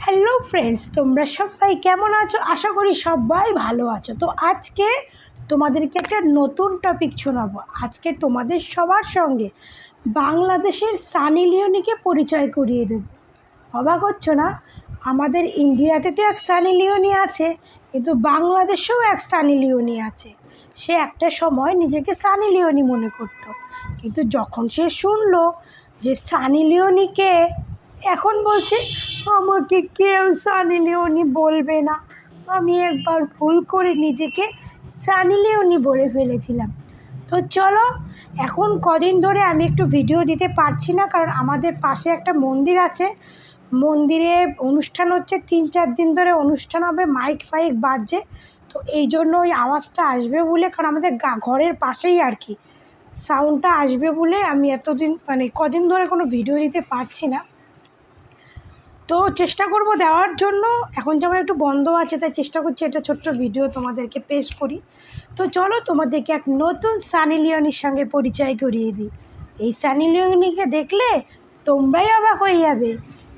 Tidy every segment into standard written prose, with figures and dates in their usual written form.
Hello friends, তোমরা সবাই কেমন আছো? আশা করি সবাই ভালো আছো। তো আজকে তোমাদেরকে একটা নতুন টপিক শোনাবো। আজকে তোমাদের সবার সঙ্গে বাংলাদেশের সানি লিওনিকে পরিচয় করিয়ে দেব। অবাক হচ্ছ না? আমাদের ইন্ডিয়াতে তো এক সানি লিওনি আছে, কিন্তু বাংলাদেশেও এক সানি লিওনি আছে। সে একটা সময় নিজেকে সানি লিওনি মনে করতো, কিন্তু যখন সে শুনলো যে সানি লিওনিকে, এখন বলছে আমাকে কেউ সানি লিওনি বলবে না। আমি একবার ভুল করে নিজেকে সানি লিওনি বলে ফেলেছিলাম। তো চলো, এখন কদিন ধরে আমি একটু ভিডিও দিতে পারছি না, কারণ আমাদের পাশে একটা মন্দির আছে। মন্দিরে অনুষ্ঠান হচ্ছে, 3-4 দিন ধরে অনুষ্ঠান হবে, মাইক ফাইক বাজছে। তো এই জন্য ওই আওয়াজটা আসবে বলে, কারণ আমাদের ঘরের পাশেই আর কি, সাউন্ডটা আসবে বলে আমি এতদিন কদিন ধরে কোনো ভিডিও দিতে পারছি না। তো চেষ্টা করব দেওয়ার জন্য। এখন যেমন একটু বন্ধ আছে, তাই চেষ্টা করছি একটা ছোট্ট ভিডিও তোমাদেরকে পেশ করি। তো চলো, তোমাদেরকে এক নতুন সানি লিওনির সঙ্গে পরিচয় করিয়ে দিই। এই সানি লিওনিকে দেখলে তোমরাই অবাক হয়ে যাবে।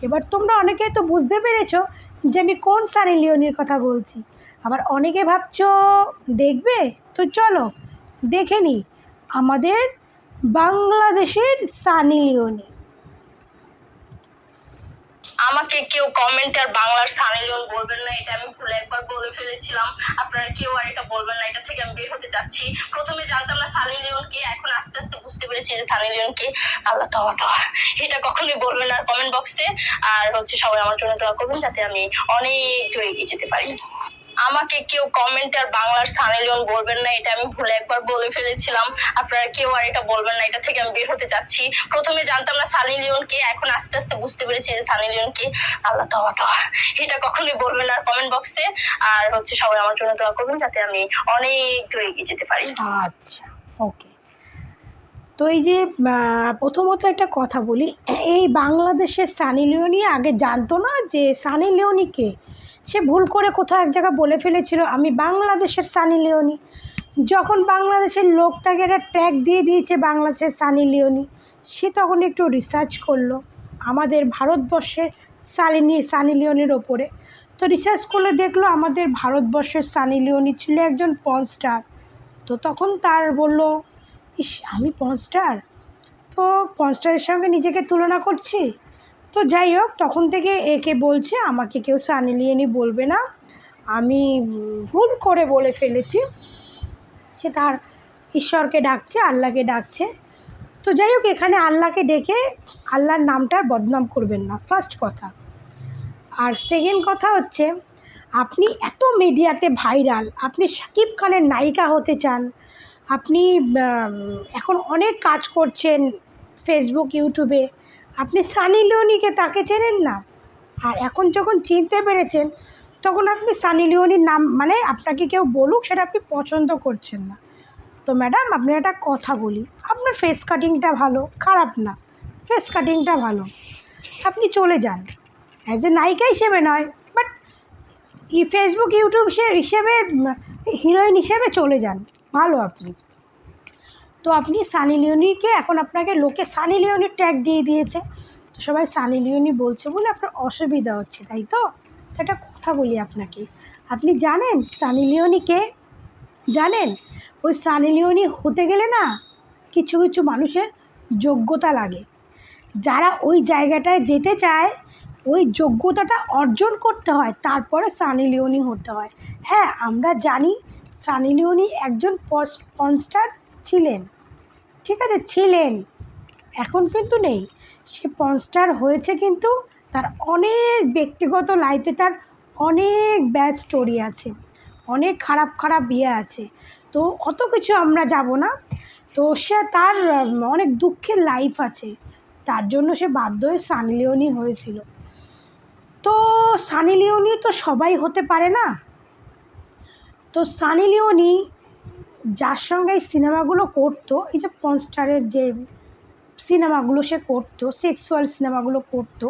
এবার তোমরা অনেকেই তো বুঝতে পেরেছো যে আমি কোন সানি লিওনির কথা বলছি। আবার অনেকে ভাবছো দেখবে, তো চলো দেখে নিই আমাদের বাংলাদেশের সানি লিওনি। আমাকে কেউ কমেন্টে আর বাংলার সানি লিওন বলবেন না, এটা আমি ভুলে একবার বলে ফেলেছিলাম। আপনারা কেউ আর এটা বলবেন না, এটা থেকে আমি বের হতে চাচ্ছি। প্রথমে জানতাম না সানি লিওন কে, এখন আস্তে আস্তে বুঝতে পেরেছি যে সানি লিওন কে। আল্লাহ তাআলা এটা কখনোই বলবেন না কমেন্ট বক্সে। আর সবাই আমার জন্য দোয়া করবেন যাতে আমি অনেক দূরে এগিয়ে যেতে পারি। আমাকে কেউ কমেন্টে আর বাংলার সানি লিওন বলবেন না, এটা আমি ভুলে একবার বলে ফেলেছিলাম। আপনারা কেউ আর এটা বলবেন না, এটা থেকে আমি বের হতে চাচ্ছি। প্রথমে জানতাম না সানি লিওন কে, এখন আস্তে আস্তে বুঝতে পেরেছি যে সানি লিওন কে। আল্লাহ তাআলা এটা কখনোই বলবেন না কমেন্ট বক্সে। আর সবাই আমার জন্য দোয়া করবেন যাতে আমি অনেক দূরে এগিয়ে যেতে পারি। আচ্ছা, ওকে। তো এই যে প্রথমত একটা কথা বলি, এই বাংলাদেশের সানি লিওনি আগে জানতো না যে সানি লিওনি কে। সে ভুল করে কোথাও এক জায়গায় বলে ফেলেছিল আমি বাংলাদেশের সানি লিওনি। যখন বাংলাদেশের লোক তাকে একটা ট্যাগ দিয়ে দিয়েছে বাংলাদেশের সানি লিওনি, সে তখন একটু রিসার্চ করলো আমাদের ভারতবর্ষের সানি লিওনির ওপরে। তো রিসার্চ করলে দেখলো আমাদের ভারতবর্ষের সানি লিওনি ছিল একজন পর্ন স্টার। তো তখন তার বললো, ইস আমি পর্ন স্টার, তো পর্ন স্টারের সঙ্গে নিজেকে তুলনা করছি। তো যাই হোক, তখন থেকে একে বলছে আমাকে কেউ সানি লিওনি বলবে না, আমি ভুল করে বলে ফেলেছি। সে তার ঈশ্বরকে ডাকছে, আল্লাহকে ডাকছে। তো যাই হোক, এখানে আল্লাহকে ডেকে আল্লাহর নামটার বদনাম করবেন না, ফার্স্ট কথা। আর সেকেন্ড কথা হচ্ছে, আপনি এত মিডিয়াতে ভাইরাল, আপনি শাকিব খানের নায়িকা হতে চান, আপনি এখন অনেক কাজ করছেন ফেসবুক, ইউটিউবে, আপনি সানি লিওনিকে তাকে চেনেন না। আর এখন যখন চিনতে পেরেছেন, তখন আপনি সানি লিওনির নাম আপনাকে কেউ বলুক সেটা আপনি পছন্দ করছেন না। তো ম্যাডাম, আপনার একটা কথা বলি, আপনার ফেস কাটিংটা ভালো, খারাপ না, ফেস কাটিংটা ভালো, আপনি চলে যান। অ্যাজ এ নায়িকা হিসেবে নয়, বাট ফেসবুক ইউটিউব হিসেবে হিরোইন হিসেবে চলে যান, ভালো আপনি। তো আপনি সানি লিওনিকে, এখন আপনাকে লোকে সানি লিওনির ট্যাগ দিয়ে দিয়েছে, তো সবাই সানি লিওনি বলছে বলে আপনার অসুবিধা হচ্ছে, তাই তো? তো একটা কথা বলি আপনাকে, আপনি জানেন সানি লিওনিকে? জানেন? ওই সানি লিওনি হতে গেলে না কিছু কিছু মানুষের যোগ্যতা লাগে। যারা ওই জায়গাটায় যেতে চায়, ওই যোগ্যতাটা অর্জন করতে হয়, তারপরে সানি লিওনি হতে হয়। হ্যাঁ, আমরা জানি সানি লিওনি একজন পর্ন স্টার ছিলেন, ঠিক আছে, ছিলেন, এখন কিন্তু নেই। সে পর্ন স্টার হয়েছে, কিন্তু তার অনেক ব্যক্তিগত লাইফে তার অনেক ব্যাড স্টোরি আছে, অনেক খারাপ খারাপ বিয়ে আছে। তো অত কিছু আমরা যাব না। তো সে তার অনেক দুঃখের লাইফ আছে, তার জন্য সে বাধ্য হয়ে সানি লিওনি হয়েছিল। তো সানি লিওনি তো সবাই হতে পারে না। তো সানি লিওনি যার সঙ্গে এই সিনেমাগুলো করতো, এই যে পর্ন স্টারের যে সিনেমাগুলো সে করতো, সেক্সুয়াল সিনেমাগুলো করতো,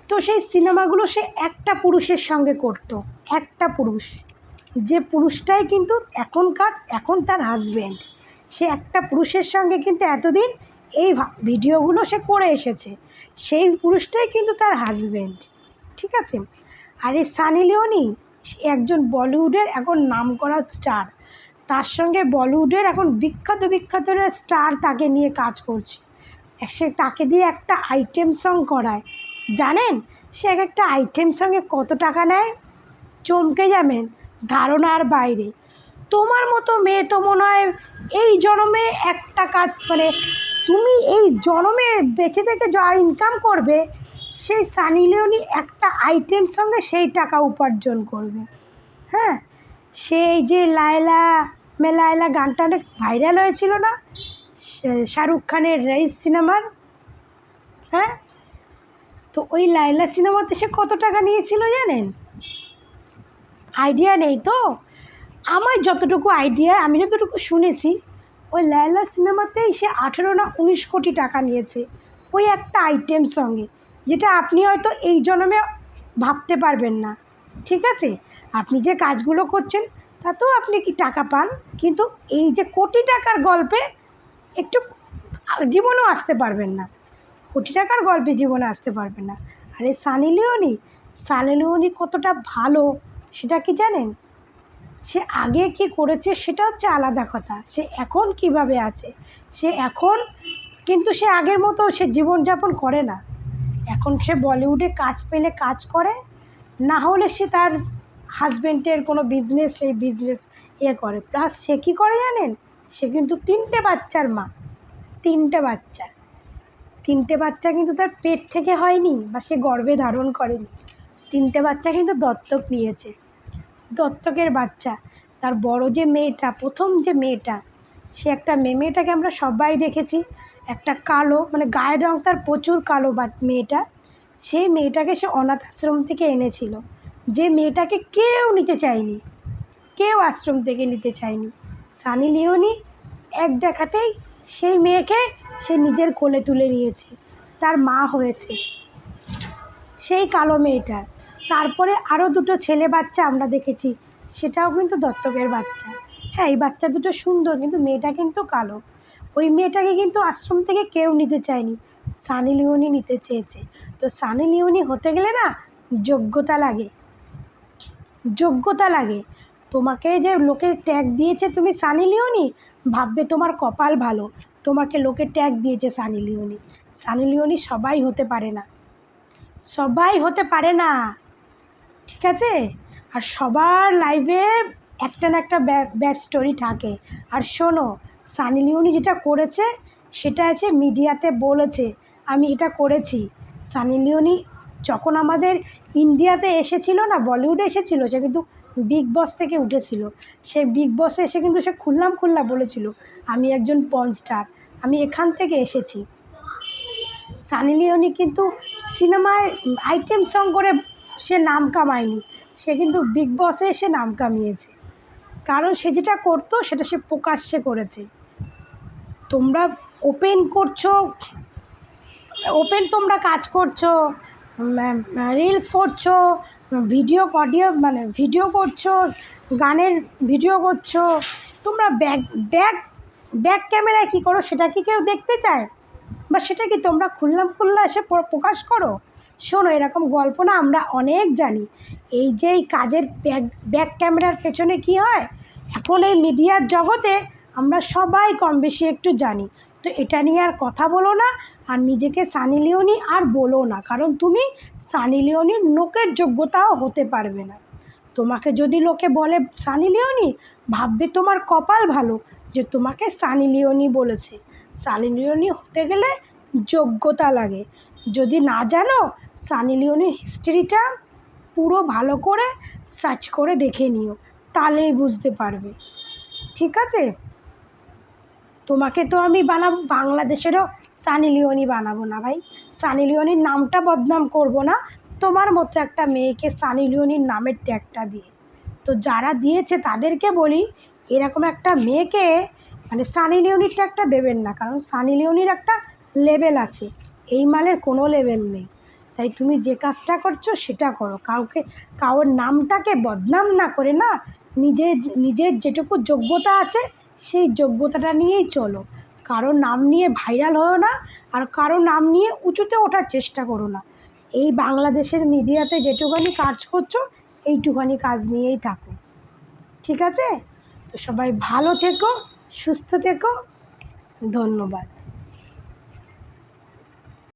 তো সেই সিনেমাগুলো সে একটা পুরুষের সঙ্গে করতো, একটা পুরুষ, যে পুরুষটাই কিন্তু এখন তার হাজব্যান্ড। সে একটা পুরুষের সঙ্গে কিন্তু এতদিন এই ভিডিওগুলো সে করে এসেছে, সেই পুরুষটাই কিন্তু তার হাজব্যান্ড, ঠিক আছে। আর এই সানি লিওনি একজন বলিউডের এখন নামকরা স্টার, তার সঙ্গে বলিউডের এখন বিখ্যাত বিখ্যাত স্টার তাকে নিয়ে কাজ করছে। সে তাকে দিয়ে একটা আইটেম সং করায়, জানেন সে এক একটা আইটেম সঙ্গে কত টাকা নেয়? চমকে যাবেন, ধারণার বাইরে। তোমার মতো মেয়ে তো মনে হয় এই জন্মে একটা কাজ মানে তুমি এই জন্মে বেঁচে থেকে যা ইনকাম করবে, সেই সানি লিওনি একটা আইটেম সঙ্গে সেই টাকা উপার্জন করবে। হ্যাঁ, সেই যে লায়লা মে লায়লা গানটা অনেক ভাইরাল হয়েছিল না, শাহরুখ খানের রাইস সিনেমার। হ্যাঁ, তো ওই লায়লা সিনেমাতে সে কত টাকা নিয়েছিল জানেন? আইডিয়া নেই তো? আমার যতটুকু আইডিয়া, আমি যতটুকু শুনেছি, ওই লায়লা সিনেমাতেই সে 18 না 19 কোটি টাকা নিয়েছে ওই একটা আইটেম সঙ্গে, যেটা আপনি হয়তো এই জন্মে ভাবতে পারবেন না। ঠিক আছে, আপনি যে কাজগুলো করছেন তাতেও আপনি কি টাকা পান, কিন্তু এই যে কোটি টাকার গল্পে একটু জীবনেও আসতে পারবেন না, কোটি টাকার গল্পে জীবনে আসতে পারবেন না। আর এই সানি লিওনি কতটা ভালো সেটা কি জানেন? সে আগে কী করেছে সেটা হচ্ছে আলাদা কথা, সে এখন কিভাবে আছে, সে এখন কিন্তু সে আগের মতো সে জীবনযাপন করে না। এখন সে বলিউডে কাজ পেলে কাজ করে, না হলে সে তার হাজব্যান্ডের কোনো বিজনেস, সেই বিজনেস করে। প্লাস সে কী করে জানেন? সে কিন্তু 3টে বাচ্চার মা। 3টে বাচ্চা, 3টে বাচ্চা কিন্তু তার পেট থেকে হয়নি বা সে গর্ভে ধারণ করেনি, 3টে বাচ্চা কিন্তু দত্তক নিয়েছে, দত্তকের বাচ্চা। তার বড় যে মেয়েটা, প্রথম যে মেয়েটা, সে একটা মেয়েটাকে আমরা সবাই দেখেছি, একটা কালো মানে গায়ের রং তার প্রচুর কালো মেয়েটা, সেই মেয়েটাকে সে অনাথ আশ্রম থেকে এনেছিল, যে মেয়েটাকে কেউ নিতে চায়নি, কেউ আশ্রম থেকে নিতে চায়নি। সানি লিওনি এক দেখাতেই সেই মেয়েকে সে নিজের কোলে তুলে নিয়েছে, তার মা হয়েছে সেই কালো মেয়েটার। তারপরে আরও 2টো ছেলে বাচ্চা আমরা দেখেছি, সেটাও কিন্তু দত্তকের বাচ্চা। হ্যাঁ, এই বাচ্চা দুটো সুন্দর, কিন্তু মেয়েটা কিন্তু কালো। ওই মেয়েটাকে কিন্তু আশ্রম থেকে কেউ নিতে চায়নি, সানি লিওনি নিতে চেয়েছে। তো সানি লিওনি হতে গেলে না যোগ্যতা লাগে, যোগ্যতা লাগে। তোমাকে যে লোকে ট্যাগ দিয়েছে তুমি সানি লিওনি, ভাববে তোমার কপাল ভালো, তোমাকে লোকে ট্যাগ দিয়েছে সানি লিওনি। সানি লিওনি সবাই হতে পারে না, সবাই হতে পারে না, ঠিক আছে। আর সবার লাইফে একটা না একটা ব্যাড স্টোরি থাকে। আর শোনো, সানি লিওনি যেটা করেছে সেটা আছে মিডিয়াতে বলেছে আমি এটা করেছি। সানি লিওনি যখন আমাদের ইন্ডিয়াতে এসেছিল না, বলিউডে এসেছিল, সে কিন্তু বিগ বস থেকে উঠেছিল। সে বিগ বসে এসে কিন্তু সে খুল্লা বলেছিল আমি একজন পর্ন স্টার, আমি এখান থেকে এসেছি। সানি লিওনি কিন্তু সিনেমায় আইটেম সং করে সে নাম কামায়নি, সে কিন্তু বিগ বসে এসে নাম কামিয়েছে, কারণ সে যেটা করতো সেটা সে প্রকাশ্যে করেছে। তোমরা ওপেন করছো, ওপেন তোমরা কাজ করছো, রিলস করছো, অডিও মানে ভিডিও করছো, গানের ভিডিও করছো, তোমরা ব্যাক ব্যাক ব্যাক ক্যামেরায় কী করো সেটা কি কেউ দেখতে চায়? বা সেটা কি তোমরা খুল্লা এসে প্রকাশ করো? শোনো, এরকম গল্প না আমরা অনেক জানি। এই যে এই কাজের ব্যাক ক্যামেরার পেছনে কি হয়, এখন এই মিডিয়ার জগতে আমরা সবাই কম বেশি একটু জানি। তো এটা নিয়ে আর কথা বলো না, আর নিজেকে সানি লিওনি আর বলো না, কারণ তুমি সানি লিওনির লোকের যোগ্যতাও হতে পারবে না। তোমাকে যদি লোকে বলে সানি লিওনি, ভাববে তোমার কপাল ভালো যে তোমাকে সানি লিওনি বলেছে। সানি লিওনি হতে গেলে যোগ্যতা লাগে। যদি না জানো, সানি লিওনির হিস্ট্রিটা পুরো ভালো করে সার্চ করে দেখে নিও, তাহলেই বুঝতে পারবে, ঠিক আছে। তোমাকে তো আমি বানাবো, বাংলাদেশেরও সানি লিওনি বানাবো না ভাই, সানি লিওনির নামটা বদনাম করব না তোমার মতো একটা মেয়েকে সানি লিওনির নামের ট্যাগটা দিয়ে। তো যারা দিয়েছে তাদেরকে বলি, এরকম একটা মেয়েকে মানে সানি লিওনির ট্যাগটা দেবেন না, কারণ সানি লিওনির একটা লেভেল আছে, এই মালের কোনো লেভেল নেই। তাই তুমি যে কাজটা করছো সেটা করো, কারোর নামটাকে বদনাম না করে না, নিজের যেটুকু যোগ্যতা আছে সেই যোগ্যতাটা নিয়েই চলো। কারো নাম নিয়ে ভাইরাল হও না, আর কারো নাম নিয়ে উঁচুতে ওঠার চেষ্টা করো না। এই বাংলাদেশের মিডিয়াতে যেটুখানি কাজ করছো এইটুখানি কাজ নিয়েই থাকো, ঠিক আছে? তো সবাই ভালো থেকো, সুস্থ থেকো, ধন্যবাদ।